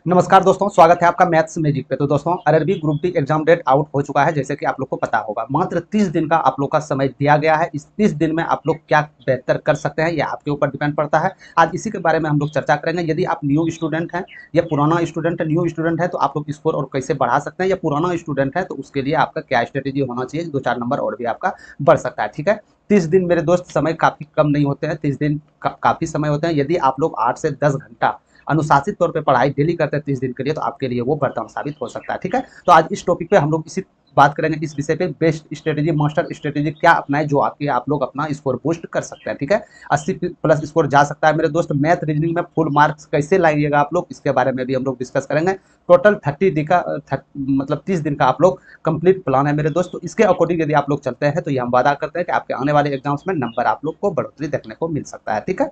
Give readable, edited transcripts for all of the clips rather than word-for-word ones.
नमस्कार दोस्तों, स्वागत है आपका मैथ्स मैजिक पे। तो दोस्तों, RRB group D exam date out हो चुका है, जैसे कि आप लोग को पता होगा। मात्र 30 दिन का आप लोग का समय दिया गया है। इस 30 दिन में आप लोग क्या बेहतर कर सकते हैं, ये आपके ऊपर डिपेंड पड़ता है। आज इसी के बारे में हम लोग चर्चा करेंगे। यदि आप न्यू स्टूडेंट हैं या पुराना स्टूडेंट है, न्यू स्टूडेंट है तो आप लोग स्कोर और कैसे बढ़ा सकते हैं, या पुराना स्टूडेंट है तो उसके लिए आपका क्या स्ट्रेटेजी होना चाहिए, 2-4 नंबर और भी आपका बढ़ सकता है। ठीक है, 30 दिन मेरे दोस्त समय काफ़ी कम नहीं होते हैं। 30 दिन काफ़ी समय होते हैं। यदि आप लोग 8 से 10 घंटा अनुशासित तौर पे पढ़ाई डेली करते हैं 30 दिन के लिए, तो आपके लिए वो वरदान साबित हो सकता है। ठीक है, तो आज इस टॉपिक पे हम लोग इसी बात करेंगे, इस विषय पे बेस्ट स्ट्रेटेजी, मास्टर स्ट्रेटेजी क्या अपनाए जो आपके आप लोग अपना स्कोर बूस्ट कर सकते हैं। ठीक है, 80+ स्कोर जा सकता है मेरे दोस्त। मैथ रीजनिंग में फुल मार्क्स कैसे लाइएगा आप लोग, इसके बारे में भी हम लोग डिस्कस करेंगे। टोटल 30 दिन का आप लोग कंप्लीट प्लान है मेरे दोस्त। तो इसके अकॉर्डिंग यदि आप लोग चलते हैं तो ये हम वादा करते हैं कि आपके आने वाले एग्जाम्स में नंबर आप लोग को बढ़ोतरी देखने को मिल सकता है। ठीक है,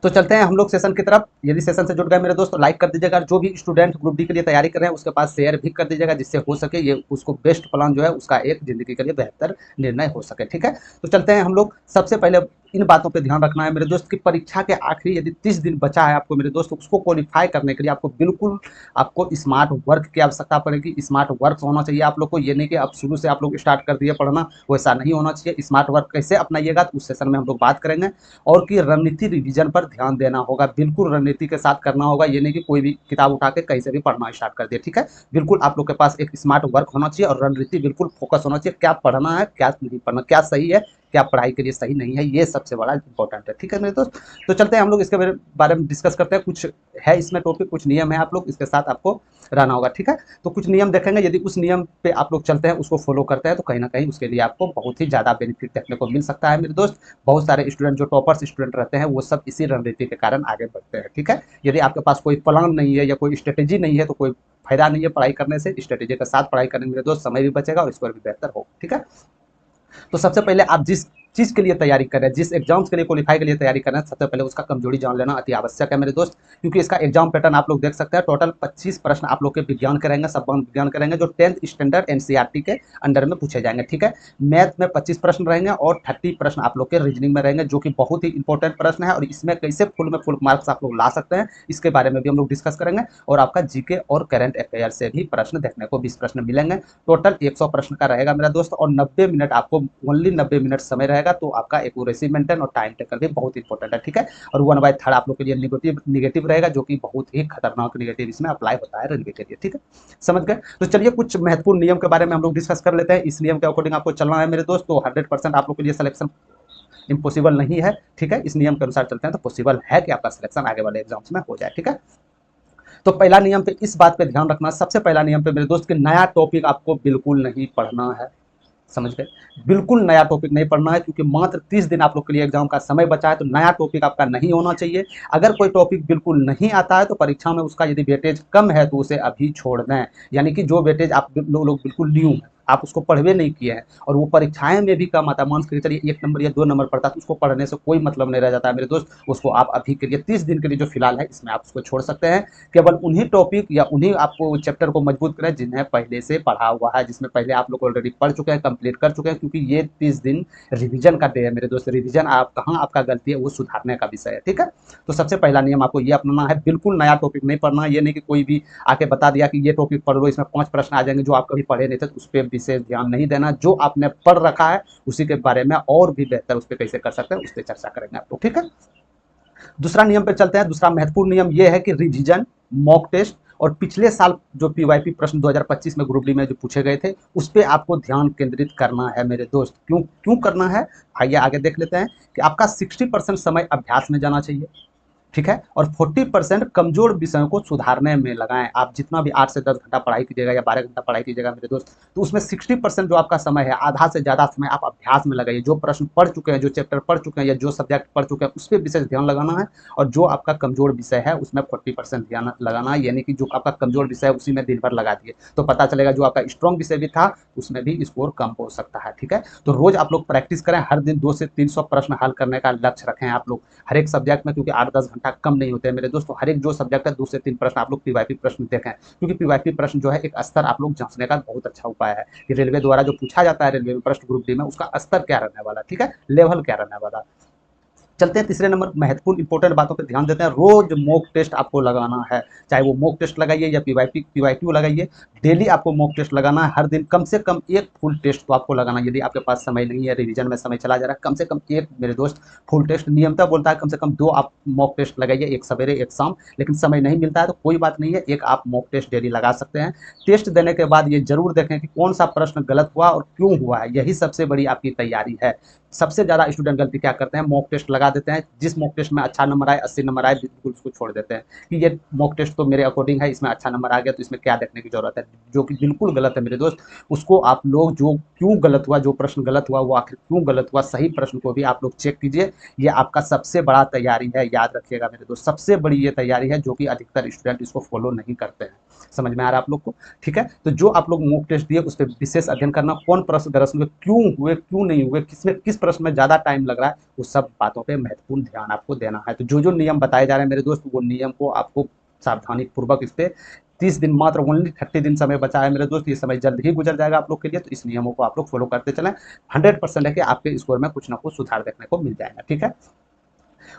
तो चलते हैं हम लोग सेशन की तरफ। यदि सेशन से जुड़ गए मेरे दोस्त तो लाइक कर दीजिएगा। जो भी स्टूडेंट ग्रुप डी के लिए तैयारी कर रहे हैं उसके पास शेयर भी कर दीजिएगा, जिससे हो सके ये उसको बेस्ट प्लान जो है उसका एक जिंदगी के लिए बेहतर निर्णय हो सके। ठीक है, तो चलते हैं हम लोग। सबसे पहले इन बातों पे ध्यान रखना है मेरे दोस्त कि परीक्षा के आखिरी यदि 30 दिन बचा है आपको मेरे दोस्त, उसको क्वालिफाई करने के लिए आपको स्मार्ट वर्क की आवश्यकता पड़ेगी। स्मार्ट वर्क होना चाहिए आप लोग को। ये नहीं कि आप शुरू से आप लोग स्टार्ट कर दिए पढ़ना, वैसा नहीं होना चाहिए। स्मार्ट वर्क कैसे अपनाइएगा तो उस सेशन में हम लोग बात करेंगे। और कि रणनीति रिवीजन पर ध्यान देना होगा, बिल्कुल रणनीति के साथ करना होगा। ये नहीं कि कोई भी किताब उठा के कहीं से भी पढ़ना स्टार्ट कर दिए। ठीक है, बिल्कुल आप लोग के पास एक स्मार्ट वर्क होना चाहिए और रणनीति बिल्कुल फोकस होना चाहिए। क्या पढ़ना है, क्या नहीं पढ़ना, क्या सही है, क्या पढ़ाई के लिए सही नहीं है, ये सबसे बड़ा इंपॉर्टेंट है। ठीक है मेरे दोस्त, तो चलते हैं हम लोग इसके बारे में डिस्कस करते हैं। कुछ है इसमें टॉपिक, कुछ नियम है, आप लोग इसके साथ आपको रहना होगा। ठीक है, तो कुछ नियम देखेंगे। यदि उस नियम पे आप लोग चलते हैं, उसको फॉलो करते हैं, तो कहीं ना कहीं उसके लिए आपको बहुत ही ज़्यादा बेनिफिट देखने को मिल सकता है मेरे दोस्त। बहुत सारे स्टूडेंट जो टॉपर्स स्टूडेंट रहते हैं वो सब इसी रणनीति के कारण आगे बढ़ते हैं। ठीक है, यदि आपके पास कोई प्लान नहीं है या कोई स्ट्रेटेजी नहीं है तो कोई फायदा नहीं है पढ़ाई करने से। स्ट्रेटेजी के साथ पढ़ाई करने में मेरे दोस्त समय भी बचेगा और स्कोर भी बेहतर हो। ठीक है, तो सबसे पहले आप जिस चीज़ के लिए तैयारी कर रहे हैं, जिस एग्जाम्स के लिए क्वालिफाई के लिए तैयारी कर रहे हैं, सबसे पहले उसका कमजोरी जान लेना अति आवश्यक है मेरे दोस्त। क्योंकि इसका एग्जाम पैटर्न आप लोग देख सकते हैं। टोटल 25 प्रश्न आप लोग के विज्ञान के रहेंगे, सब विज्ञान के रहेंगे, जो 10th स्टैंडर्ड एनसीईआरटी के अंडर में पूछे जाएंगे। ठीक है, मैथ में 25 प्रश्न रहेंगे और 30 प्रश्न आप लोग के रीजनिंग में रहेंगे, जो कि बहुत ही इंपॉर्टेंट प्रश्न है। और इसमें कैसे फुल मार्क्स आप लोग ला सकते हैं, इसके बारे में भी हम लोग डिस्कस करेंगे। और आपका जीके और करंट अफेयर से भी प्रश्न देखने को 20 प्रश्न मिलेंगे। टोटल 100 प्रश्न का रहेगा मेरा दोस्त, और 90 मिनट आपको, ओनली 90 मिनट समय रहेगा। तो आपका एक्यूरेसी मेंटेन और टाइम टेकन भी बहुत इंपॉर्टेंट है। ठीक है, और 1/3 आप लोग के लिए निगेटिव रहेगा, जो कि बहुत ही खतरनाक निगेटिव इसमें अप्लाई होता है रेलवे के लिए। ठीक है, समझ गए। तो चलिए कुछ महत्वपूर्ण नियम के बारे में हम लोग डिस्कस कर लेते हैं। इस नियम के अकॉर्डिंग आपको चलना है मेरे दोस्त। तो 100% आप लोग के लिए सिलेक्शन इम्पॉसिबल नहीं है। ठीक है, इस नियम के अनुसार चलते हैं तो पॉसिबल है कि आपका सिलेक्शन आगे वाले एग्जाम्स में हो जाए। ठीक है, तो पहला नियम पे इस बात पे ध्यान रखना, सबसे पहला नियम पे मेरे दोस्त कि नया टॉपिक आपको बिल्कुल नहीं पढ़ना है। समझ गए, बिल्कुल नया टॉपिक नहीं पढ़ना है, क्योंकि मात्र 30 दिन आप लोग के लिए एग्जाम का समय बचा है। तो नया टॉपिक आपका नहीं होना चाहिए। अगर कोई टॉपिक बिल्कुल नहीं आता है तो परीक्षा में उसका यदि वेटेज कम है तो उसे अभी छोड़ दें। यानी कि जो वेटेज आप लोग बिल्कुल न्यू है, आप उसको पढ़वे नहीं किए हैं और वो परीक्षाएं में भी कम आता है, मान के चलिए 1 नंबर या 2 नंबर पड़ता है, तो उसको पढ़ने से कोई मतलब नहीं रह जाता है मेरे दोस्त। उसको आप अभी के लिए 30 दिन के लिए जो फिलहाल है इसमें आप उसको छोड़ सकते हैं। केवल उन्हीं टॉपिक या उन्हीं आपको चैप्टर को मजबूत करें जिन्हें पहले से पढ़ा हुआ है, जिसमें पहले आप लोग ऑलरेडी पढ़ चुके हैं, कंप्लीट कर चुके हैं। क्योंकि ये 30 दिन रिवीजन का डे है मेरे दोस्त। रिवीजन आप कहाँ आपका गलती है वो सुधारने का विषय है। ठीक है, तो सबसे पहला नियम आपको ये अपनाना है, बिल्कुल नया टॉपिक नहीं पढ़ना है। ये नहीं कि कोई भी आके बता दिया कि ये टॉपिक पढ़ लो, इसमें 5 प्रश्न आ जाएंगे जो आप कभी पढ़े नहीं थे, तो उस पर विशेष ध्यान नहीं देना। जो आपने पढ़ रखा है उसी के बारे में और भी बेहतर उस पर कैसे कर सकते हैं उस पर चर्चा करेंगे आप लोग। ठीक है, दूसरा नियम पे चलते हैं। दूसरा महत्वपूर्ण नियम यह है कि रिवीजन, मॉक टेस्ट और पिछले साल जो पीवाईपी प्रश्न 2025 में ग्रुप डी में जो पूछे गए थे उस पर आपको ध्यान केंद्रित करना है मेरे दोस्त। क्यों क्यों करना है, आइए आगे देख लेते हैं। कि आपका 60% समय अभ्यास में जाना चाहिए। ठीक है, और 40% कमजोर विषयों को सुधारने में लगाएं। आप जितना भी 8 से 10 घंटा पढ़ाई कीजिएगा या 12 घंटा पढ़ाई कीजिएगा मेरे दोस्त, तो उसमें 60% जो आपका समय है, आधा से ज़्यादा समय आप अभ्यास में लगाइए। जो प्रश्न पढ़ चुके हैं, जो चैप्टर पढ़ चुके हैं या जो सब्जेक्ट पढ़ चुके हैं उस पर विशेष ध्यान लगाना है। और जो आपका कमजोर विषय है उसमें 40% ध्यान लगाना है। यानी कि जो आपका कमजोर विषय है उसी में दिन भर लगा दिए तो पता चलेगा जो आपका स्ट्रॉन्ग विषय भी था उसमें भी स्कोर कम हो सकता है। ठीक है, तो रोज आप लोग प्रैक्टिस करें, हर दिन 200 से 300 प्रश्न हल करने का लक्ष्य रखें आप लोग हर एक सब्जेक्ट में। क्योंकि 8-10 घंटा कम नहीं होते हैं मेरे दोस्तों। हर एक जो सब्जेक्ट है 2 से 3 प्रश्न आप लोग पीवाईपी प्रश्न देखें। क्योंकि पीवाईपी प्रश्न जो है एक स्तर आप लोग जांचने का बहुत अच्छा उपाय है कि रेलवे द्वारा जो पूछा जाता है रेलवे में प्रश्न ग्रुप डी में उसका स्तर क्या रहने वाला। ठीक है, लेवल क्या रहने वाला। चलते हैं तीसरे नंबर, महत्वपूर्ण इंपॉर्टेंट बातों पे ध्यान देते हैं। रोज मॉक टेस्ट आपको लगाना है, चाहे वो मॉक टेस्ट लगाइए या पीवाईक्यू लगाइए, डेली आपको मॉक टेस्ट लगाना है। हर दिन कम से कम एक फुल टेस्ट तो आपको लगाना है। यदि आपके पास समय नहीं है, रिवीजन में समय चला जा रहा है, कम से कम एक मेरे दोस्त फुल टेस्ट नियमतः बोलता है कम से कम 2 आप मॉक टेस्ट लगाइए, एक सवेरे एक शाम। लेकिन समय नहीं मिलता है तो कोई बात नहीं है, एक आप मॉक टेस्ट डेली लगा सकते हैं। टेस्ट देने के बाद ये जरूर देखें कि कौन सा प्रश्न गलत हुआ और क्यों हुआ है, यही सबसे बड़ी आपकी तैयारी है। सबसे ज़्यादा स्टूडेंट गलती क्या करते हैं, मॉक टेस्ट लगा देते हैं, जिस मॉक टेस्ट में अच्छा नंबर आए, 80 नंबर आए, बिल्कुल उसको छोड़ देते हैं कि ये मॉक टेस्ट तो मेरे अकॉर्डिंग है, इसमें अच्छा नंबर आ गया तो इसमें क्या देखने की जरूरत है, जो कि बिल्कुल गलत है मेरे दोस्त। उसको आप लोग जो क्यों गलत हुआ, जो प्रश्न गलत हुआ वो आखिर क्यों गलत हुआ, सही प्रश्न को भी आप लोग चेक कीजिए। ये आपका सबसे बड़ा तैयारी है, याद रखिएगा मेरे दोस्त, सबसे बड़ी ये तैयारी है जो कि अधिकतर स्टूडेंट इसको फॉलो नहीं करते हैं। समझ में आ रहा है आप लोग को? ठीक है, तो जो आप लोग मॉक टेस्ट दिए उस पर विशेष अध्ययन करना, कौन प्रश्न गलत हुए, क्यों हुए, क्यों नहीं हुए, किसमें किस प्रश्न में ज़्यादा टाइम लग रहा है, वो सब बातों पे महत्वपूर्ण ध्यान आपको देना है। तो जो जो नियम बताए जा रहे हैं मेरे दोस्त, वो नियम को आपको सावधानी पूर्वक इस पे 30 दिन, मात्र ओनली 30 दिन समय बचा है मेरे दोस्त, ये समय जल्द ही गुजर जाएगा आप लोग के लिए। तो इस नियमों को आप लोग फॉलो करते चलें, 100% है कि आपके स्कोर में कुछ ना कुछ सुधार देखने को मिल जाएगा। ठीक है,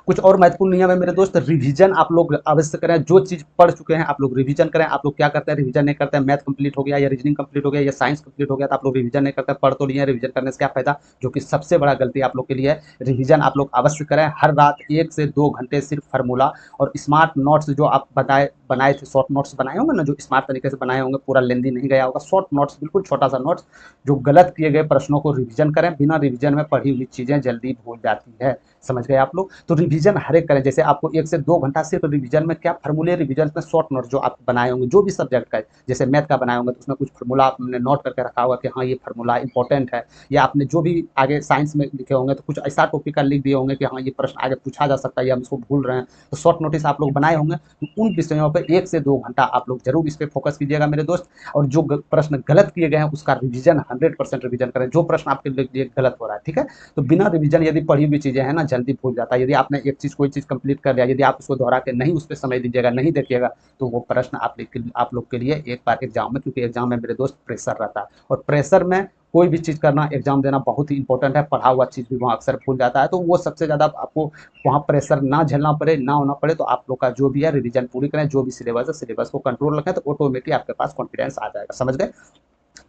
कुछ और महत्वपूर्ण नियम है मेरे दोस्त। रिवीजन आप लोग अवश्य करें, जो चीज पढ़ चुके हैं आप लोग रिवीजन करें। आप लोग क्या करते हैं, रिवीजन नहीं करते हैं, मैथ कंप्लीट हो गया या रीजनिंग कंप्लीट हो गया या साइंस कंप्लीट हो गया तो आप लोग रिवीजन नहीं करते, पढ़ तो लिए, रिवीजन करने से क्या फायदा, जो कि सबसे बड़ा गलती आप लोग के लिए है। रिवीजन आप लोग अवश्य करें, हर रात 1 से 2 घंटे सिर्फ फार्मूला और स्मार्ट नोट्स जो आप बनाए थे, शॉर्ट नोट्स बनाए होंगे ना, जो स्मार्ट तरीके से बनाए होंगे, पूरा लेंदी नहीं गया होगा, शॉर्ट नोट्स, बिल्कुल छोटा सा नोट्स, जो गलत किए गए प्रश्नों को रिवीजन करें। बिना रिवीजन में पढ़ी हुई चीजें जल्दी भूल जाती है, समझ गए आप लोग? तो रिवीजन हर एक करें, जैसे आपको 1 से 2 घंटा सिर्फ रिवीजन में, क्या फार्मूले रिवीजन में, शॉर्ट नोट जो आप बनाए होंगे जो भी सब्जेक्ट का है, जैसे मैथ का बनाए होंगे तो उसमें कुछ फार्मूला आपने नोट करके रखा होगा कि हाँ ये फार्मूला इंपॉर्टेंट है, या आपने जो भी आगे साइंस में लिखे होंगे तो कुछ ऐसा टॉपिक का लिख दिए होंगे कि हाँ ये प्रश्न आगे पूछा जा सकता है या हम इसको भूल रहे हैं, तो शॉर्ट नोटिस आप लोग बनाए होंगे। तो उन विषयों पर 1 से 2 घंटा आप लोग जरूर इस पर फोकस कीजिएगा मेरे दोस्त। और जो प्रश्न गलत किए गए हैं उसका रिवीजन 100% रिवीजन करें, जो प्रश्न आपके लिए गलत हो रहा है। ठीक है, तो बिना रिवीजन यदि पढ़ी हुई चीजें हैं ना, जल्दी भूल जाता है। यदि आपने एक चीज, कोई चीज कंप्लीट कर लिया, यदि आप उसको दोहरा के नहीं उस पर समय दीजिएगा, नहीं देखिएगा, तो वो प्रश्न आप लोग के लिए एक बार एग्जाम में, क्योंकि एग्जाम में मेरे दोस्त प्रेशर रहता है, और प्रेशर में कोई भी चीज़ करना, एग्जाम देना बहुत ही इंपॉर्टेंट है। पढ़ा हुआ चीज़ भी वहाँ अक्सर भूल जाता है, तो वो सबसे ज़्यादा आपको वहाँ प्रेशर ना झेलना पड़े, ना होना पड़े, तो आप लोग का जो भी है रिवीजन पूरी करें, जो भी सिलेबस है सिलेबस को कंट्रोल रखें, तो ऑटोमेटिक आपके पास कॉन्फिडेंस आ जाएगा। समझ गए?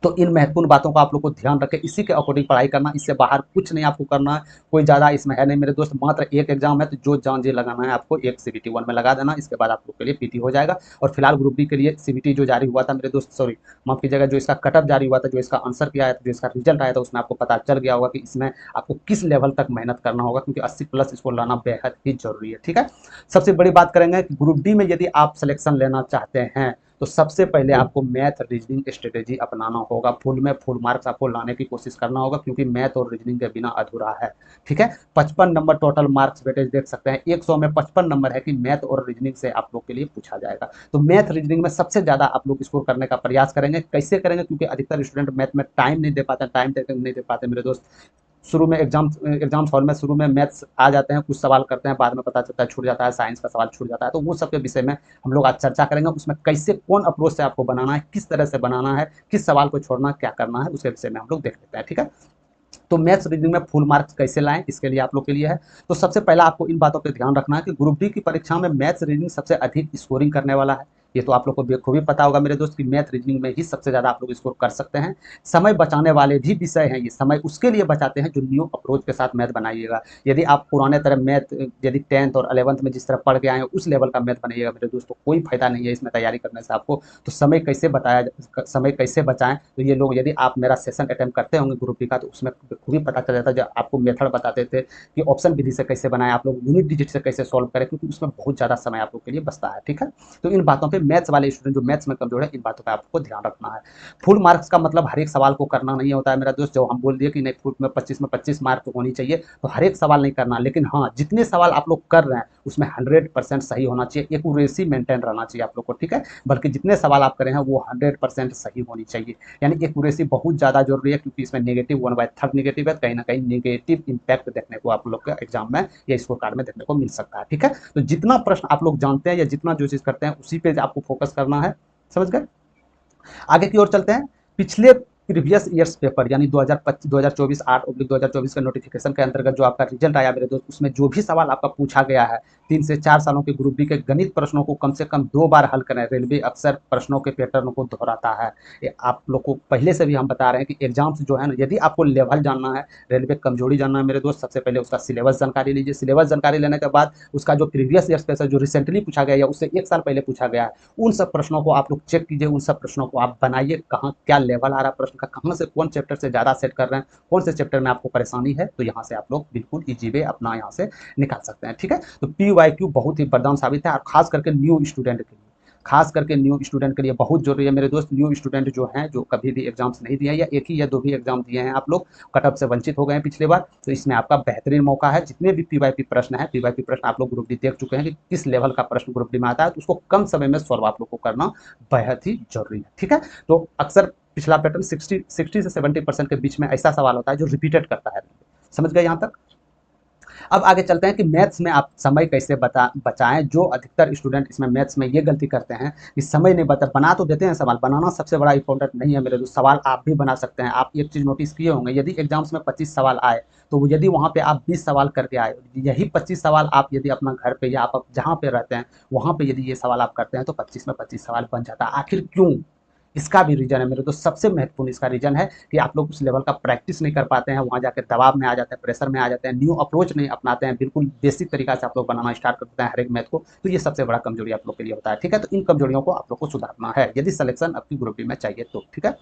तो इन महत्वपूर्ण बातों का आप लोग को ध्यान रखें, इसी के अकॉर्डिंग पढ़ाई करना, इससे बाहर कुछ नहीं आपको करना है। कोई ज़्यादा इसमें है नहीं मेरे दोस्त, मात्र एक एग्जाम है, तो जो जान जी लगाना है आपको एक सीबीटी 1 में लगा देना, इसके बाद आप लोग के लिए पीटी हो जाएगा। और फिलहाल ग्रुप डी के लिए सीबीटी जो जारी हुआ था मेरे दोस्त, सॉरी माफ कीजिएगा, जो इसका कटअप जारी हुआ था, जो इसका आंसर किया है, जो इसका रिजल्ट आया था, उसमें आपको पता चल गया होगा कि इसमें आपको किस लेवल तक मेहनत करना होगा, क्योंकि 80+ इसको लाना बेहद ही जरूरी है। ठीक है, सबसे बड़ी बात करेंगे कि ग्रुप डी में यदि आप सिलेक्शन लेना चाहते हैं तो सबसे पहले आपको मैथ रीजनिंग स्ट्रेटेजी अपनाना होगा, फुल में फुल मार्क्स आपको लाने की कोशिश करना होगा, क्योंकि मैथ और रीजनिंग के बिना अधूरा है। ठीक है, 55 नंबर टोटल मार्क्स वेटेज देख सकते हैं, 100 में 55 नंबर है कि मैथ और रीजनिंग से आप लोग के लिए पूछा जाएगा। तो मैथ रीजनिंग में सबसे ज्यादा आप लोग स्कोर करने का प्रयास करेंगे। कैसे करेंगे, क्योंकि अधिकतर स्टूडेंट मैथ में टाइम नहीं दे पाते, टाइम नहीं दे पाते मेरे दोस्त। शुरू में एग्जाम हॉल में शुरू में मैथ्स आ जाते हैं, कुछ सवाल करते हैं, बाद में पता चलता है छूट जाता है, साइंस का सवाल छूट जाता है, तो वो सब के विषय में हम लोग आज चर्चा करेंगे। उसमें कैसे, कौन अप्रोच से आपको बनाना है, किस तरह से बनाना है, किस सवाल को छोड़ना, क्या करना है, उसके विषय में हम लोग देख लेते हैं। ठीक है, तो मैथ्स रीजनिंग में फुल मार्क्स कैसे लाएं, इसके लिए आप लोग के लिए है। तो सबसे पहला आपको इन बातों पे ध्यान रखना है कि ग्रुप डी की परीक्षा में मैथ्स रीजनिंग सबसे अधिक स्कोरिंग करने वाला है। ये तो आप लोग को खूबी पता होगा मेरे दोस्त कि मैथ रीजनिंग में ही सबसे ज्यादा आप लोग स्कोर कर सकते हैं। समय बचाने वाले भी विषय हैं, ये समय उसके लिए बचाते हैं जो न्यू अप्रोच के साथ मैथ बनाइएगा। यदि आप पुराने तरह मैथ, यदि 10th और 11th में जिस तरह पढ़ के आए हैं उस लेवल का मैथ बनाइएगा मेरे दोस्त, तो कोई फायदा नहीं है इसमें तैयारी करने से आपको। तो समय कैसे बचाएं, तो ये लोग, यदि आप मेरा सेशन अटेम्प्ट करते होंगे ग्रुप डी का, तो उसमें खूब ही पता चल जाता है। जो आपको मेथड बताते थे कि ऑप्शन विधि से कैसे बनाएं, आप लोग यूनिट डिजिट से कैसे सॉल्व करें, क्योंकि उसमें बहुत ज़्यादा समय आप लोग के लिए बचता है। ठीक है, तो इन बातों पे मैथ्स वाले स्टूडेंट जो मैथ्स में कमजोर है, इन बातों पे आपको ध्यान रखना है। फुल मार्क्स का मतलब हर एक सवाल को करना नहीं होता है मेरा दोस्त। जो हम बोल दिए कि नहीं फुल में 25 मार्क होनी चाहिए, तो हर एक सवाल नहीं करना, लेकिन हाँ जितने सवाल आप लोग कर रहे हैं उसमें 100% सही होना चाहिए, एक्यूरेसी मेंटेन रहना चाहिए आप लोग को। ठीक है, बल्कि जितने सवाल आप करें हैं वो 100% सही होनी चाहिए, यानी एक्यूरेसी बहुत ज़्यादा जरूरी है, क्योंकि इसमें नेगेटिव 1/3 नेगेटिव है, कहीं ना कहीं नेगेटिव इंपैक्ट देखने को आप लोग के एग्जाम में या स्कोर कार्ड में देखने को मिल सकता है। ठीक है, तो जितना प्रश्न आप लोग जानते हैं या जितना जो चीज़ करते हैं उसी पे आपको फोकस करना है। समझ गए? आगे की ओर चलते हैं। पिछले प्रीवियस ईयर्स पेपर यानी 2025 2024 8/2024 के नोटिफिकेशन के अंतर्गत जो आपका रिजल्ट आया मेरे दोस्त, उसमें जो भी सवाल आपका पूछा गया है 3 से 4 सालों के ग्रुप डी के गणित प्रश्नों को कम से कम 2 बार हल करें। रेलवे अक्सर प्रश्नों के पैटर्न को दोहराता है। ये आप लोग को पहले से भी हम बता रहे हैं कि एग्जाम्स जो है ना, यदि आपको लेवल जानना है, रेलवे कमजोरी जानना है मेरे दोस्त, सबसे पहले उसका सिलेबस जानकारी लीजिए। सिलेबस जानकारी लेने के बाद उसका जो प्रीवियस ईयर्स पेपर जो रिसेंटली पूछा गया या उससे 1 साल पहले पूछा गया है, उन सब प्रश्नों को आप लोग चेक कीजिए, उन सब प्रश्नों को आप बनाइए, कहाँ क्या लेवल आ रहा है प्रश्न का, कहाँ से कौन चैप्टर से ज़्यादा सेट कर रहे हैं, कौन से चैप्टर में आपको परेशानी है, तो यहाँ से आप लोग बिल्कुल ईजी वे अपना यहाँ से निकाल सकते हैं। ठीक है, तो PYQ बहुत ही वरदान साबित है, और खास करके न्यू स्टूडेंट के लिए, खास करके न्यू स्टूडेंट के लिए बहुत जरूरी है मेरे दोस्त। न्यू स्टूडेंट जो हैं, जो कभी भी एग्जाम्स नहीं दिए हैं या एक ही या 2 ही एग्जाम दिए हैं, आप लोग कट ऑफ से वंचित हो गए हैं पिछले बार, तो इसमें आपका बेहतरीन मौका है। जितने भी PYP प्रश्न है, PYP प्रश्न आप लोग ग्रुप डी देख चुके हैं कि किस लेवल का प्रश्न ग्रुप डी में आता है, तो उसको कम समय में सॉल्व आप लोग को करना बेहद ही जरूरी है। ठीक है, तो अक्सर पिछला पैटर्न 60 से 70% के बीच में ऐसा सवाल होता है जो रिपीटेड करता है। समझ गए यहाँ तक? अब आगे चलते हैं कि मैथ्स में आप समय कैसे बचाएं। जो अधिकतर स्टूडेंट इसमें मैथ्स में ये गलती करते हैं कि समय नहीं बना तो देते हैं सवाल, बनाना सबसे बड़ा इंपॉर्टेंट नहीं है मेरे दोस्त। सवाल आप भी बना सकते हैं। आप एक चीज़ नोटिस किए होंगे, यदि एग्जाम्स में 25 सवाल आए, तो यदि वहाँ पे आप 20 सवाल करके आए, यही 25 सवाल आप यदि अपना घर पे या आप जहाँ पे रहते हैं वहाँ पे यदि ये सवाल आप करते हैं, तो 25 में 25 सवाल बन जाता है। आखिर क्यों? इसका भी रीजन है मेरे दोस्त। सबसे महत्वपूर्ण इसका रीजन है कि आप लोग उस लेवल का प्रैक्टिस नहीं कर पाते हैं, वहाँ जाकर दबाव में आ जाते हैं, प्रेशर में आ जाते हैं, न्यू अप्रोच नहीं अपनाते हैं, बिल्कुल बेसिक तरीका से आप लोग बनाना स्टार्ट कर देते हैं हर एक मैथ को। तो ये सबसे बड़ा कमजोरी आप लोग के लिए होता है। ठीक है, तो इन कमजोरियों को आप लोग को सुधारना है यदि सिलेक्शन आपकी ग्रुप डी में चाहिए तो। ठीक है,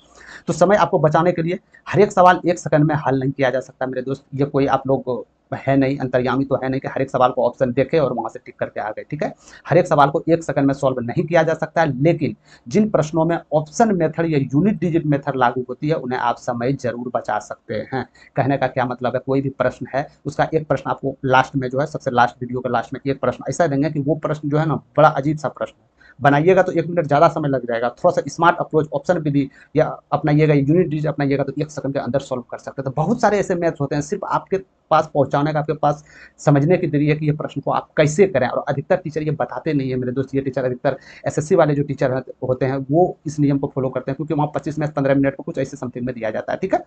तो समय आपको बचाने के लिए हर एक सवाल 1 सेकंड में हल नहीं किया जा सकता मेरे दोस्त। ये कोई आप लोग है नहीं, अंतर्यामी तो है नहीं कि हर एक सवाल को ऑप्शन देखे और वहां से टिक करके आ गए। ठीक है, हर एक सवाल को 1 सेकंड में सॉल्व नहीं किया जा सकता है, लेकिन जिन प्रश्नों में ऑप्शन मेथड या यूनिट डिजिट मेथड लागू होती है, उन्हें आप समय जरूर बचा सकते हैं। कहने का क्या मतलब है, कोई भी प्रश्न है, उसका एक प्रश्न आपको लास्ट में जो है, सबसे लास्ट वीडियो के लास्ट में एक प्रश्न ऐसा देंगे कि वो प्रश्न जो है ना, बड़ा अजीब सा प्रश्न है, बनाइएगा तो 1 मिनट ज़्यादा समय लग जाएगा। थोड़ा सा स्मार्ट अप्रोच ऑप्शन विधि या अपनाइएगा, यूनिट डिजिट अपनाइएगा, तो 1 सेकंड के अंदर सॉल्व कर सकते हैं। तो बहुत सारे ऐसे मैथ्स होते हैं, सिर्फ आपके पास पहुंचाने का, आपके पास समझने की देरी है कि ये प्रश्न को आप कैसे करें। और अधिकतर टीचर ये बताते नहीं है मेरे दोस्त। ये टीचर अधिकतर SSC वाले जो टीचर होते हैं, वो इस नियम को फॉलो करते हैं, क्योंकि वहाँ 25 में 15 मिनट को कुछ ऐसे समथिंग में दिया जाता है। ठीक है,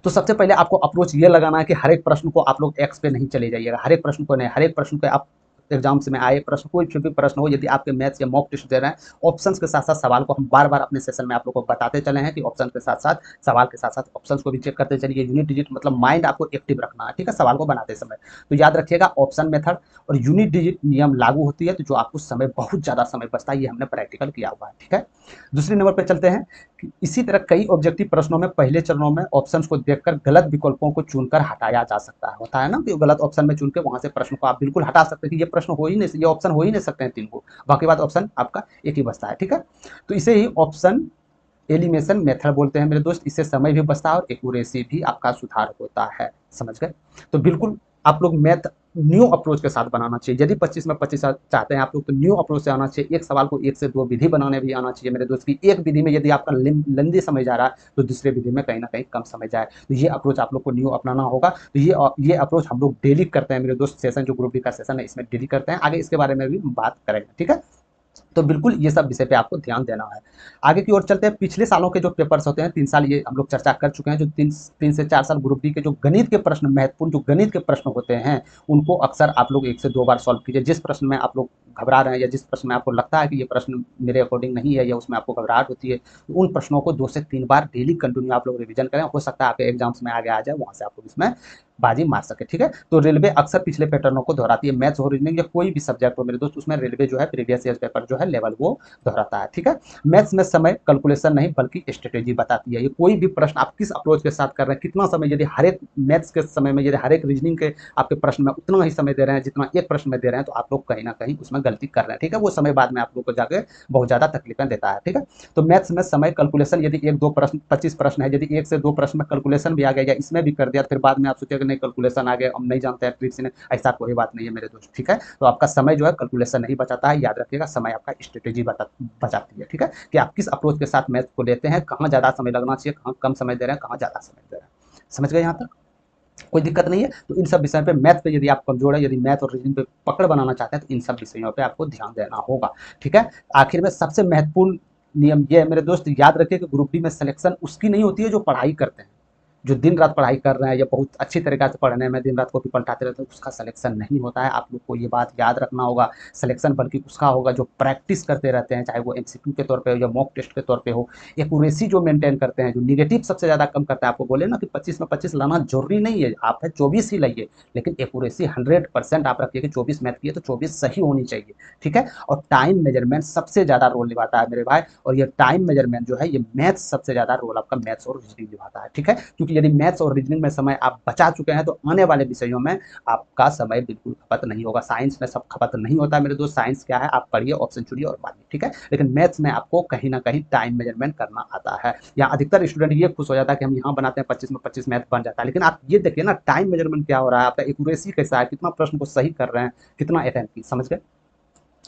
तो सबसे पहले आपको अप्रोच ये लगाना है कि हर एक प्रश्न को आप लोग एक्स पे नहीं चले जाइएगा। हर एक प्रश्न को नहीं, हर एक प्रश्न पे आप एग्जाम्स में आए प्रश्न, कोई भी प्रश्न हो, यदि आपके मैथ्स या मॉक टेस्ट दे रहे हैं, ऑप्शंस के साथ साथ सवाल को हम बार बार अपने सेशन में आप लोग को बताते चले हैं कि ऑप्शन के साथ साथ सवाल के साथ साथ ऑप्शंस को भी चेक करते चलिए। यूनिट डिजिट मतलब माइंड आपको एक्टिव रखना है। ठीक है, सवाल को बनाते समय तो याद रखिएगा ऑप्शन मेथड और यूनिट डिजिट नियम लागू होती है, तो जो आपको समय बहुत ज़्यादा समय बचता है, ये हमने प्रैक्टिकल किया हुआ है। ठीक है, दूसरे नंबर पर चलते हैं कि इसी तरह कई ऑब्जेक्टिव प्रश्नों में पहले चरणों में ऑप्शंस को देखकर गलत विकल्पों को चुनकर हटाया जा सकता है। होता है ना कि गलत ऑप्शन में चुन के वहां से प्रश्न को आप बिल्कुल हटा सकते हैं कि ये प्रश्न हो ही नहीं, ये ऑप्शन हो ही नहीं सकते हैं 3 को, बाकी बात ऑप्शन आपका एक ही बचता है। ठीक है, तो इसे ही ऑप्शन एलिमिनेशन मेथड बोलते हैं मेरे दोस्त। इससे समय भी बचता है और एक्यूरेसी भी आपका सुधार होता है। समझ गए? तो बिल्कुल आप लोग मैथ न्यू अप्रोच के साथ बनाना चाहिए। यदि 25 में 25 चाहते हैं आप लोग, तो न्यू अप्रोच से आना चाहिए। एक सवाल को 1 से 2 विधि बनाने भी आना चाहिए मेरे दोस्त की। एक विधि में यदि आपका लंबी समय जा रहा है, तो दूसरे विधि में कहीं ना कहीं कम समय जाए। तो ये अप्रोच आप लोग को न्यू अपनाना होगा। तो ये अप्रोच हम लोग डेली करते हैं मेरे दोस्त। सेशन जो ग्रुप डी का सेशन है, इसमें डेली करते हैं। आगे इसके बारे में भी बात करेंगे। ठीक है, तो बिल्कुल ये सब विषय पे आपको ध्यान देना है। आगे की ओर चलते हैं। पिछले सालों के जो पेपर्स होते हैं, 3 साल ये हम लोग चर्चा कर चुके हैं। जो 3 से 4 साल ग्रुप डी के जो गणित के प्रश्न, महत्वपूर्ण जो गणित के प्रश्न होते हैं, उनको अक्सर आप लोग 1 से 2 बार सॉल्व कीजिए। जिस प्रश्न में आप लोग घबरा रहे हैं या जिस प्रश्न में आपको लगता है कि ये प्रश्न मेरे अकॉर्डिंग नहीं है या उसमें आपको घबराहट होती है, तो उन प्रश्नों को 2 से 3 बार डेली कंटिन्यू आप लोग रिवीजन करें। हो सकता है आपके एग्जाम्स में आगे आ जाए, वहाँ से आप लोग इसमें बाजी मार सके। ठीक है, तो रेलवे अक्सर पिछले पैटर्नों को दोहराती है। मैथ्स हो, रीजनिंग या कोई भी सब्जेक्ट हो मेरे दोस्त, उसमें रेलवे जो है प्रीवियस ईयर पेपर जो है लेवल वो दोहराता है। ठीक है, मैथ्स में समय कैलकुलेशन नहीं बल्कि स्ट्रेटेजी बताती है। ये कोई भी प्रश्न आप किस अप्रोच के साथ कर रहे हैं, कितना समय, यदि हर एक मैथ्स के समय में, यदि हर एक रीजनिंग के आपके प्रश्न में उतना ही समय दे रहे हैं जितना एक प्रश्न में दे रहे हैं, तो आप लोग कहीं ना कहीं उसमें गलती कर रहे हैं। ठीक है, वो समय बाद में आप लोग को जाके बहुत ज्यादा तकलीफें देता है। ठीक है, तो मैथ्स में समय कैलकुलेशन, यदि 1-2 प्रश्न 25 प्रश्न है, यदि 1 से 2 प्रश्न में कैलकुलेशन भी आ गया या इसमें भी कर दिया, फिर बाद में आप सोचिए कि नहीं कैलकुलेशन आ गया, हम नहीं जानते हैं ट्रिक्स ने, ऐसा कोई बात नहीं है मेरे दोस्त। ठीक है, तो आपका समय जो है कैलकुलेशन नहीं बचाता है, याद रखिएगा, समय आपका स्ट्रेटेजी बचाती है। ठीक है, कि आप किस अप्रोच के साथ मैथ को लेते हैं, कहाँ ज़्यादा समय लगना चाहिए, कहाँ कम समय दे रहे हैं, कहाँ ज़्यादा समय दे रहे हैं। समझ गए यहाँ तक? कोई दिक्कत नहीं है। तो इन सब विषयों पे, मैथ पे यदि आप कमजोर है, यदि मैथ और रीजनिंग पे पकड़ बनाना चाहते हैं, तो इन सब विषयों पे आपको ध्यान देना होगा। ठीक है, आखिर में सबसे महत्वपूर्ण नियम ये है मेरे दोस्त, याद रखिए कि ग्रुप डी में सिलेक्शन उसकी नहीं होती है जो पढ़ाई करते हैं, जो दिन रात पढ़ाई कर रहे हैं या बहुत अच्छी तरीके से पढ़ने में दिन रात कॉपी पलटाते रहते हैं, उसका सिलेक्शन नहीं होता है। आप लोग को ये बात याद रखना होगा। सिलेक्शन बल्कि उसका होगा जो प्रैक्टिस करते रहते हैं, चाहे वो एमसीक्यू के तौर पे हो या मॉक टेस्ट के तौर पे हो, एक्यूरेसी जो मेंटेन करते हैं, जो निगेटिव सबसे ज़्यादा कम करता है। आपको बोले ना कि 25 में 25 लाना जरूरी नहीं है, आप है 24 ही लाइए, लेकिन एक्यूरेसी 100% आप रखिए कि 24 मैथ की है तो 24 सही होनी चाहिए, ठीक है। और टाइम मेजरमेंट सबसे ज़्यादा रोल निभाता है मेरे भाई, और ये टाइम मेजरमेंट जो है ये मैथ्स सबसे ज़्यादा रोल आपका मैथ्स और रीजनिंग निभाता है, ठीक है। क्योंकि यदि मैथ्स और रीजनिंग में समय आप बचा चुके हैं तो आने वाले विषयों में आपका समय बिल्कुल खपत नहीं होगा। साइंस में सब खपत नहीं होता मेरे दोस्त, साइंस क्या है, आप पढ़िए ऑप्शन चुनिए और मानिए, ठीक है। लेकिन मैथ्स में आपको कहीं ना कहीं टाइम मेजरमेंट करना आता है। या अधिकतर स्टूडेंट ये खुश हो जाता है कि हम यहाँ बनाते हैं 25 में 25 मैथ बन जाता है, लेकिन आप ये देखिए ना टाइम मेजरमेंट क्या हो रहा है, आपका एक्यूरेसी कैसा है, कितना प्रश्न को सही कर रहे हैं, कितना अटेम्प्ट की, समझ गए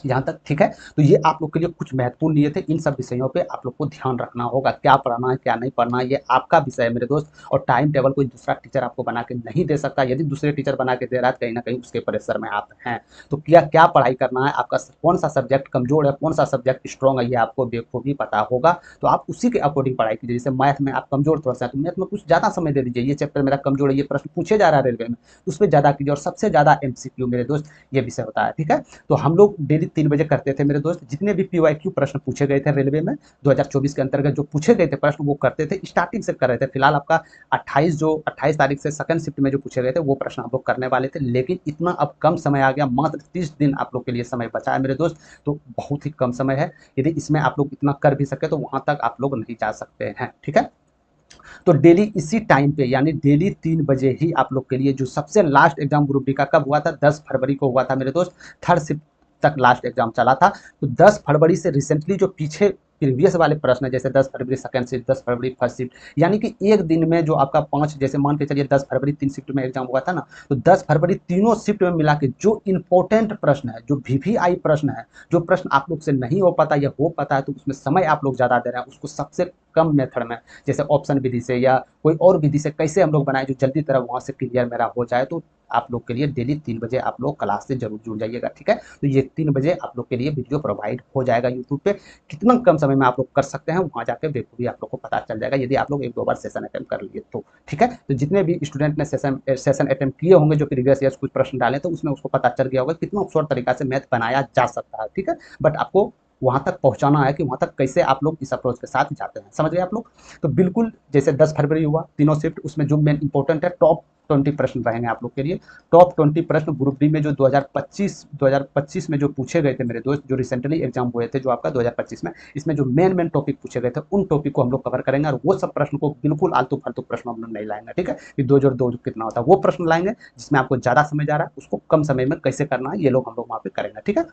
यहाँ तक, ठीक है। तो ये आप लोग के लिए कुछ महत्वपूर्ण नियत है, इन सब विषयों पे आप लोग को ध्यान रखना होगा, क्या पढ़ना है क्या नहीं पढ़ना है ये आपका विषय है मेरे दोस्त। और टाइम टेबल कोई दूसरा टीचर आपको बना के नहीं दे सकता, यदि दूसरे टीचर बना के दे रहा है कहीं ना कहीं उसके प्रेशर में आप हैं। तो क्या क्या पढ़ाई करना है, आपका कौन सा सब्जेक्ट कमजोर है, कौन सा सब्जेक्ट स्ट्रॉन्ग है, ये आपको बेखूबी पता होगा। तो आप उसी के अकॉर्डिंग पढ़ाई कीजिए। जैसे मैथ में आप कमजोर थोड़ा सा है तो मैथ में कुछ ज़्यादा समय दे दीजिए, ये चैप्टर मेरा कमजोर है, ये प्रश्न पूछे जा रहा है रेलवे में, उस पर ज़्यादा कीजिए। और सबसे ज़्यादा एमसीक्यू मेरे दोस्त ये विषय होता है, ठीक है। तो हम लोग डेली 3 बजे करते थे मेरे दोस्त, जितने भी पीवाईक्यू प्रश्न पूछे गए थे रेलवे में 2024 के अंतर्गत जो पूछे गए थे प्रश्न वो करते थे, स्टार्टिंग से कर रहे थे। फिलहाल आपका 28 तारीख से सेकंड शिफ्ट में जो पूछे गए थे वो प्रश्न हम लोग करने वाले थे, लेकिन इतना अब कम समय आ गया, मात्र 30 दिन आप लोग के लिए समय बचा है मेरे दोस्त, तो बहुत ही कम समय है। यदि इसमें आप लोग इतना कर भी सके तो वहां तक आप लोग नहीं जा सकते हैं, ठीक है। तो डेली इसी टाइम पे यानी डेली 3 बजे ही आप लोग के लिए जो सबसे लास्ट एग्जाम ग्रुप डी का कब हुआ था, 10 फरवरी को हुआ था मेरे दोस्त, थर्ड शिफ्ट तक लास्ट एग्जाम चला था। तो 10 फरवरी से रिसेंटली जो पीछे प्रीवियस वाले प्रश्न है, जैसे 10 फरवरी सेकंड शिफ्ट, 10 फरवरी फर्स्ट शिफ्ट, यानी कि एक दिन में जो आपका 5, जैसे मान के चलिए 10 फरवरी 3 शिफ्ट में एग्जाम हुआ था ना, तो 10 फरवरी तीनों शिफ्ट में मिला के जो इंपॉर्टेंट प्रश्न है, जो वीवीआई प्रश्न है, जो प्रश्न आप लोग से नहीं हो पाता या हो पाता है तो उसमें समय आप लोग ज़्यादा दे रहे हैं, उसको सबसे कम मेथड में, जैसे ऑप्शन विधि से या कोई और विधि से कैसे हम लोग बनाए जो जल्दी तरह वहाँ से क्लियर मेरा हो जाए, तो आप लोग के लिए डेली 3 बजे आप लोग क्लास से जरूर जुड़ जाइएगा, ठीक है। तो ये 3 बजे आप लोग के लिए वीडियो प्रोवाइड हो जाएगा यूट्यूब पे, कितना कम समय में आप लोग कर सकते हैं वहाँ जाके बेखूबी आप लोग को पता चल जाएगा, यदि आप लोग 1-2 बार सेशन अटेम्प्ट कर लिए तो, ठीक है। तो जितने भी स्टूडेंट ने सेशन अटेम्प्ट किए होंगे जो प्रीवियस ईयर कुछ प्रश्न डाले तो उसमें उसको पता चल गया होगा कितना खूबसूरत तरीका से मैथ बनाया जा सकता है, ठीक है। बट आपको वहां तक पहुंचाना है कि वहां तक कैसे आप लोग इस अप्रोच के साथ जाते हैं, समझ गए आप लोग। तो बिल्कुल जैसे 10 फरवरी हुआ तीनों शिफ्ट, उसमें जो मेन इंपॉर्टेंट है टॉप 20 प्रश्न रहेंगे आप लोग के लिए। टॉप 20 प्रश्न ग्रुप डी में जो 2025 में जो पूछे गए थे मेरे दोस्त, जो रिसेंटली एग्जाम हुए थे जो आपका 2025 में, इसमें जो मेन टॉपिक पूछे गए थे उन टॉपिक को हम लोग कवर करेंगे। और वो सब प्रश्न को बिल्कुल आलतू फालतू प्रश्न हम लोग नहीं लाएंगे, ठीक है। कि 2 जोड़ 2 कितना होता है वो प्रश्न लाएंगे, जिसमें आपको ज्यादा समय जा रहा है उसको कम समय में कैसे करना है ये लोग हम लोग वहाँ पे करेंगे, ठीक है।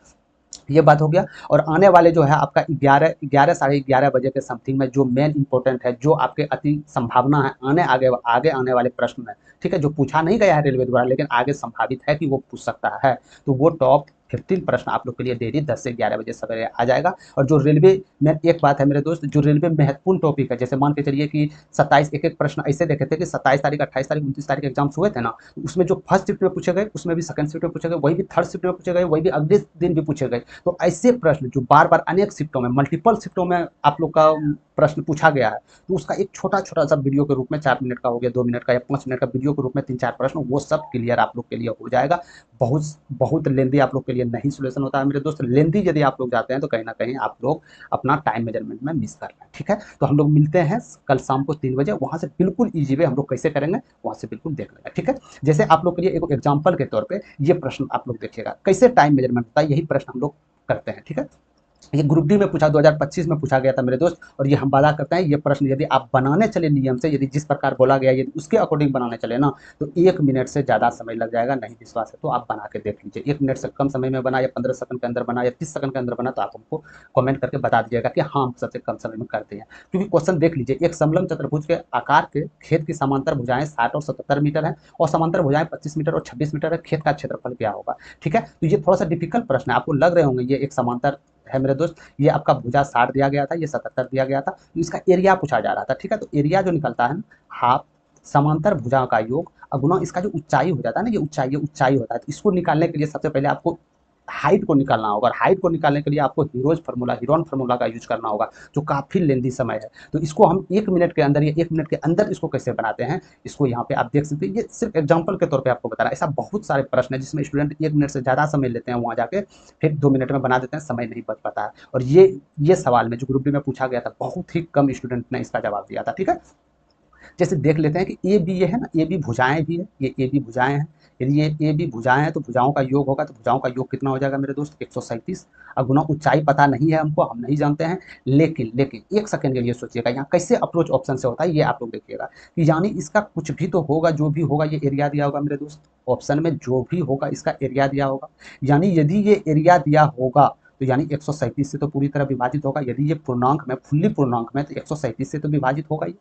ये बात हो गया। और आने वाले जो है आपका 11 साढ़े 11 बजे के समथिंग में जो मेन इंपॉर्टेंट है, जो आपके अति संभावना है आगे आने वाले प्रश्न में, ठीक है, जो पूछा नहीं गया है रेलवे द्वारा लेकिन आगे संभावित है कि वो पूछ सकता है, तो वो टॉप 15 प्रश्न आप लोग के लिए डेली 10 से 11 बजे सवेरे आ जाएगा। और जो रेलवे में एक बात है मेरे दोस्त, जो रेलवे महत्वपूर्ण टॉपिक है, जैसे मान के चलिए कि 27 एक प्रश्न ऐसे देखे थे कि 27 तारीख 28 तारीख 29 तारीख एग्जाम्स हुए थे ना, तो उसमें जो फर्स्ट शिफ्ट में पूछे गए उसमें भी सेकंड शिफ्ट में पूछे गए, वही भी थर्ड शिफ्ट में पूछे गए, वही भी अगले दिन भी पूछे गए। तो ऐसे प्रश्न जो बार बार अनेक शिफ्टों में मल्टीपल शिफ्टों में आप लोग का प्रश्न पूछा गया है, तो उसका एक छोटा छोटा सा वीडियो के रूप में 4 मिनट का हो गया, 2 मिनट का या 5 मिनट का वीडियो के रूप में 3-4 प्रश्न वो सब क्लियर आप लोग के लिए हो जाएगा। बहुत बहुत लेंदी आप लोग के लिए नहीं सोल्यूशन होता है मेरे दोस्त, लेंदी यदि आप लोग जाते हैं तो कहीं ना कहीं आप लोग अपना टाइम मेजरमेंट में मिस कर रहे हैं, ठीक है। तो हम लोग मिलते हैं कल शाम को 3 बजे, वहां से बिल्कुल ईजी वे हम लोग कैसे करेंगे वहां से बिल्कुल देख लेंगे, ठीक है। जैसे आप लोग के लिए एक एग्जाम्पल के तौर पर ये प्रश्न आप लोग देखिएगा कैसे टाइम मेजरमेंट होता है, यही प्रश्न हम लोग करते हैं, ठीक है। ये ग्रुप डी में पूछा 2025 में पूछा गया था मेरे दोस्त, और ये हम वादा करते हैं ये प्रश्न यदि आप बनाने चले नियम से, यदि जिस प्रकार बोला गया यदि उसके अकॉर्डिंग बनाने चले ना, तो 1 मिनट से ज़्यादा समय लग जाएगा। नहीं विश्वास है तो आप बना के देख लीजिए, 1 मिनट से कम समय में बना या 15 सेकंड के अंदर बना या 30 सेकंड के अंदर बना, तो आप हमको कमेंट करके बता दीजिएगा कि हाँ हम सबसे कम समय में करते हैं। क्योंकि क्वेश्चन देख लीजिए, एक समलंब चतुर्भुज के आकार के खेत की समांतर भुजाएं 60 और 77 मीटर है और समांतर भुजाएं 25 मीटर और 26 मीटर है, खेत का क्षेत्रफल क्या होगा, ठीक है। तो ये थोड़ा सा डिफिकल्ट प्रश्न है, आपको लग रहे होंगे ये एक समांतर है मेरे दोस्त, ये आपका भुजा 60 दिया गया था, ये 77 दिया गया था, तो इसका एरिया पूछा जा रहा था, ठीक है। तो एरिया जो निकलता है हाफ समांतर भुजा का योग गुना इसका जो ऊंचाई हो जाता है ना, ये ऊंचाई होता है, तो इसको निकालने के लिए सबसे पहले आपको हाइट को निकालना होगा, और हाइट को निकालने के लिए आपको हीरोन फार्मूला का यूज करना होगा, जो काफ़ी लेंदी समय है। तो इसको हम 1 मिनट के अंदर या 1 मिनट के अंदर इसको कैसे बनाते हैं, इसको यहाँ पे आप देख सकते हैं। ये सिर्फ एग्जाम्पल के तौर पे आपको बता रहा है। ऐसा बहुत सारे प्रश्न है जिसमें स्टूडेंट 1 मिनट से ज़्यादा समय लेते हैं, वहाँ जाके फिर 2 मिनट में बना देते हैं, समय नहीं बच पाता है। और ये सवाल में जो ग्रुप डी में पूछा गया था, बहुत ही कम स्टूडेंट ने इसका जवाब दिया था। ठीक है, जैसे देख लेते हैं कि ए बी ये है ना, ए बी भुजाएं भी है, ये ए बी भुजाएं हैं। यदि ये ए बी भुजाएं हैं तो भुजाओं का योग होगा, तो भुजाओं का योग कितना हो जाएगा मेरे दोस्त, 137। अब गुना ऊंचाई पता नहीं है हमको, हम नहीं जानते हैं, लेकिन लेकिन एक सेकंड के लिए सोचिएगा, यहाँ कैसे अप्रोच ऑप्शन से होता है ये आप लोग देखिएगा, कि यानी इसका कुछ भी तो होगा, जो भी होगा ये एरिया दिया होगा मेरे दोस्त, ऑप्शन में जो भी होगा इसका एरिया दिया होगा। यानी यदि ये एरिया दिया होगा तो यानी 137 से तो पूरी तरह विभाजित होगा। यदि ये पूर्णांक में, फुल्ली पूर्णांक में, तो 137 से तो विभाजित होगा ही।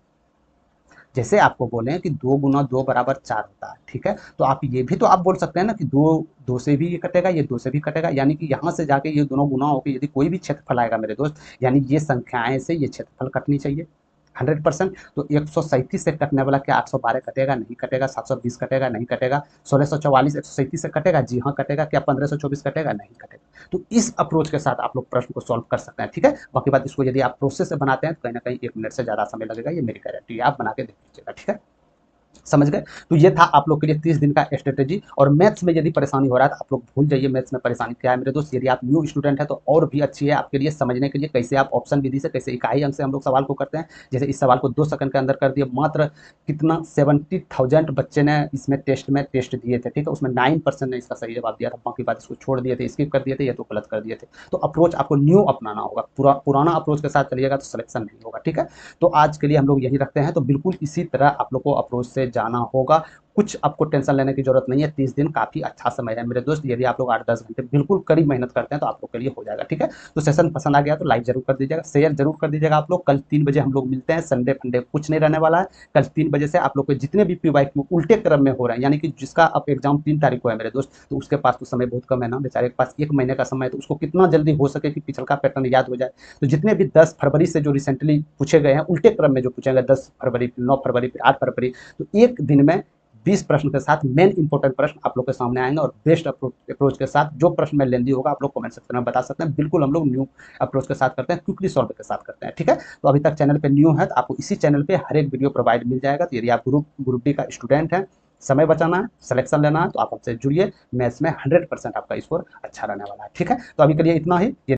जैसे आपको बोले कि 2 गुना 2 बराबर 4 होता है, ठीक है, तो आप ये भी तो आप बोल सकते हैं ना कि 2 से भी ये कटेगा, ये 2 से भी कटेगा, यानी कि यहाँ से जाके ये दोनों गुना होकर यदि कोई भी क्षेत्रफल आएगा मेरे दोस्त, यानी ये संख्याएं से ये क्षेत्रफल कटनी चाहिए 100%। तो 137 से कटने वाला क्या 812 कटेगा, नहीं कटेगा। 720 कटेगा, नहीं कटेगा। 1644 137 से कटेगा, जी हाँ कटेगा। क्या 1524 कटेगा, नहीं कटेगा। तो इस अप्रोच के साथ आप लोग प्रश्न को सॉल्व कर सकते हैं। ठीक है, बाकी बात इसको यदि आप प्रोसेस से बनाते हैं तो कहीं ना कहीं 1 मिनट से ज़्यादा समय लगेगा, ये मेरी गारंटी है। आप बना के देख लीजिएगा। ठीक है, समझ गए। तो ये था आप लोग के लिए 30 दिन का स्ट्रेटेजी। और मैथ्स में यदि परेशानी हो रहा है तो आप लोग भूल जाइए मैथ्स में परेशानी क्या है मेरे दोस्त। यदि आप न्यू स्टूडेंट है तो और भी अच्छी है आपके लिए समझने के लिए, कैसे आप ऑप्शन विधि से, कैसे इकाई अंक से हम लोग सवाल को करते हैं। जैसे इस सवाल को 2 सेकंड के अंदर कर दिए, मात्र कितना 70,000 बच्चे ने इसमें टेस्ट दिए थे। ठीक है, उसमें 9% ने इसका सही जवाब दिया था, बाकी बात इसको छोड़ दिए थे, स्किप कर दिए थे या तो गलत कर दिए थे। तो अप्रोच आपको न्यू अपनाना होगा, पुराना अप्रोच के साथ चलिएगा तो सिलेक्शन नहीं होगा। ठीक है, तो आज के लिए हम लोग यही रखते हैं। तो बिल्कुल इसी तरह आप लोग को अप्रोच से जाना होगा, कुछ आपको टेंशन लेने की जरूरत नहीं है। 30 दिन काफी अच्छा समय है मेरे दोस्त। यदि आप लोग 8-10 घंटे बिल्कुल कड़ी मेहनत करते हैं तो आप लोग के लिए हो जाएगा। ठीक है, तो सेशन पसंद आ गया तो लाइक जरूर कर दीजिएगा, शेयर जरूर कर दीजिएगा। आप लोग कल 3 बजे हम लोग मिलते हैं, संडे फंडे कुछ नहीं रहने वाला है। कल 3 बजे से आप लोग के जितने भी PYQ उल्टे क्रम में हो रहे हैं, यानी कि जिसका अब एग्जाम 3 तारीख को है मेरे दोस्त, तो उसके पास तो समय बहुत कम है ना, बेचारे के पास 1 महीने का समय है, तो उसको कितना जल्दी हो सके कि पिछल का पैटर्न याद हो जाए। तो जितने भी 10 फरवरी से जो रिसेंटली पूछे गए हैं उल्टे क्रम में, जो पूछे गए 10 फरवरी, 9 फरवरी, फिर 8 फरवरी, तो एक दिन में 20 प्रश्न के साथ मेन इंपॉर्टेंट प्रश्न आप लोग के सामने आएंगे। और बेस्ट अप्रोच के साथ जो प्रश्न में लेंदी होगा आप लोग कमेंट सेक्शन में बता सकते हैं। बिल्कुल हम लोग न्यू अप्रोच के साथ करते हैं, क्विकली सॉल्व के साथ करते हैं। ठीक है, तो अभी तक चैनल पे न्यू है तो आपको इसी चैनल पे हर एक वीडियो प्रोवाइड मिल जाएगा। तो यदि आप ग्रुप डी का स्टूडेंट है, समय बचाना है, सिलेक्शन लेना है, तो आप हमसे जुड़िए। मैथ्स में 100% आपका स्कोर अच्छा रहने वाला है। ठीक है, तो अभी के लिए इतना ही।